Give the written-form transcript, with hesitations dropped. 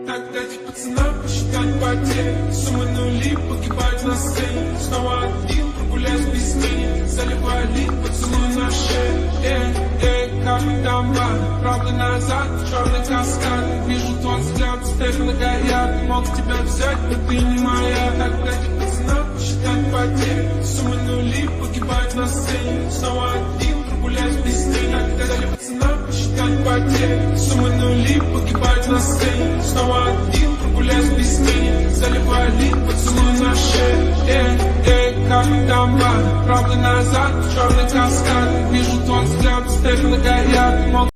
Так дайте пацанам посчитать потери. Суммы нули погибают на сцене. Снова один, прогуляюсь без тени. Заливаю лик, поцелуй на шее. Как дома, правда назад, черный каскад. Вижу твой взгляд, Стефана горят. Мог тебя взять, но ты не моя. Так дайте пацанам посчитать потери. Суммы нули погибают на сцене. Снова один, прогуляюсь без тени. Так дайте пацанам посчитать потери. Суммы нули погибают на сцене. Снова один, прогуляюсь без тени. Заливаю лик, поцелуй на шее. Как дома, правда назад, черный каскад. Вижу твой взгляд, Стефана горят.